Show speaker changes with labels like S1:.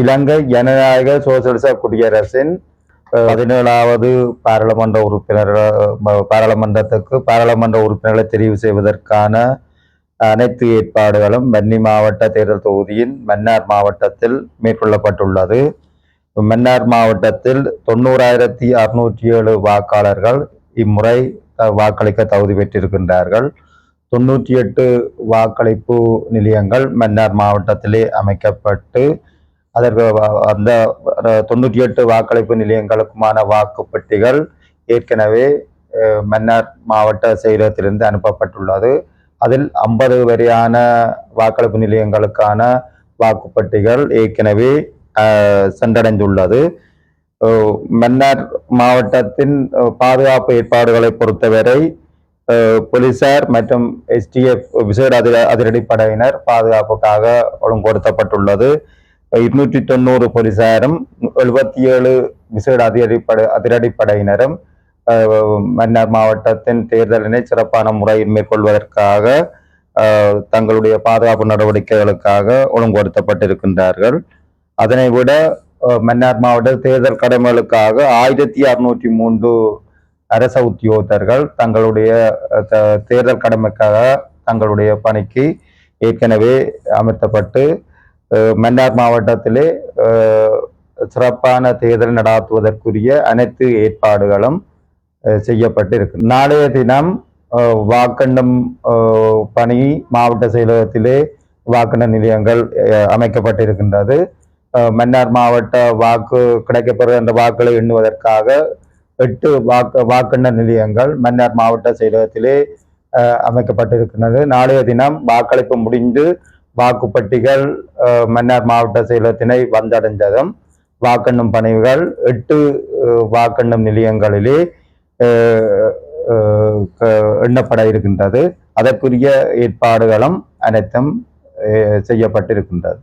S1: இலங்கை ஜனநாயக சோசலிச குடியரசின் 17வது பாராளுமன்ற உறுப்பினர் பாராளுமன்ற உறுப்பினர்களை தெரிவு செய்வதற்கான அனைத்து ஏற்பாடுகளும் வன்னி மாவட்ட தேர்தல் தொகுதியின் மன்னார் மாவட்டத்தில் மேற்கொள்ளப்பட்டுள்ளது. மன்னார் மாவட்டத்தில் 90,607 வாக்காளர்கள் இம்முறை வாக்களிக்க தகுதி பெற்றிருக்கின்றார்கள். 98 வாக்களிப்பு நிலையங்கள் மன்னார் மாவட்டத்திலே அமைக்கப்பட்டு அதற்கு அந்த 98 வாக்களிப்பு நிலையங்களுக்குமான வாக்குப்பெட்டிகள் ஏற்கனவே மன்னார் மாவட்ட செயலகத்திலிருந்து அனுப்பப்பட்டுள்ளது. அதில் 50 வரையான வாக்களிப்பு நிலையங்களுக்கான வாக்குப்பெட்டிகள் ஏற்கனவே சென்றடைந்துள்ளது. மன்னார் மாவட்டத்தின் பாதுகாப்பு ஏற்பாடுகளை பொறுத்தவரை போலீசார் மற்றும் STF விசேட அதிரடிப்படையினர் பாதுகாப்புக்காக ஒழுங்குபடுத்தப்பட்டுள்ளது. 290 போலீசாரும் 77 விசேட அதிரடிப்படையினரும் மன்னார் மாவட்டத்தின் தேர்தலினை சிறப்பான முறையில் மேற்கொள்வதற்காக தங்களுடைய பாதுகாப்பு நடவடிக்கைகளுக்காக ஒழுங்குபடுத்தப்பட்டிருக்கின்றார்கள். அதனை விட மன்னார் மாவட்ட தேர்தல் கடமைகளுக்காக 1603 அரச உத்தியோகத்தர்கள் தங்களுடைய தேர்தல் கடமைக்காக தங்களுடைய பணிக்கு ஏற்கனவே அமர்த்தப்பட்டு மன்னார் மாவட்டத்திலே சிறப்பான தேர்தல் நடாத்துவதற்குரிய அனைத்து ஏற்பாடுகளும் செய்யப்பட்டிருக்கு. நாளைய தினம் வாக்கெண்ணும் பணி மாவட்ட செயலகத்திலே வாக்கெண்ண நிலையங்கள் அமைக்கப்பட்டிருக்கின்றது. மன்னார் மாவட்ட வாக்கு கிடைக்கப்பெறுகின்ற வாக்குகளை எண்ணுவதற்காக 8 வாக்கெண்ண நிலையங்கள் மன்னார் மாவட்ட செயலகத்திலே அமைக்கப்பட்டிருக்கின்றது. நாளைய தினம் வாக்களிப்பு முடிந்து வாக்குப்பட்டிகள் மன்னார் மாவட்ட செயலகத்தினை வந்தடைந்ததும் வாக்கெண்ணும் பணிகள் 8 வாக்கெண்ணும் நிலையங்களிலே எண்ணப்பட இருக்கின்றது. அதற்குரிய ஏற்பாடுகளும் அனைத்தும் செய்யப்பட்டிருக்கின்றது.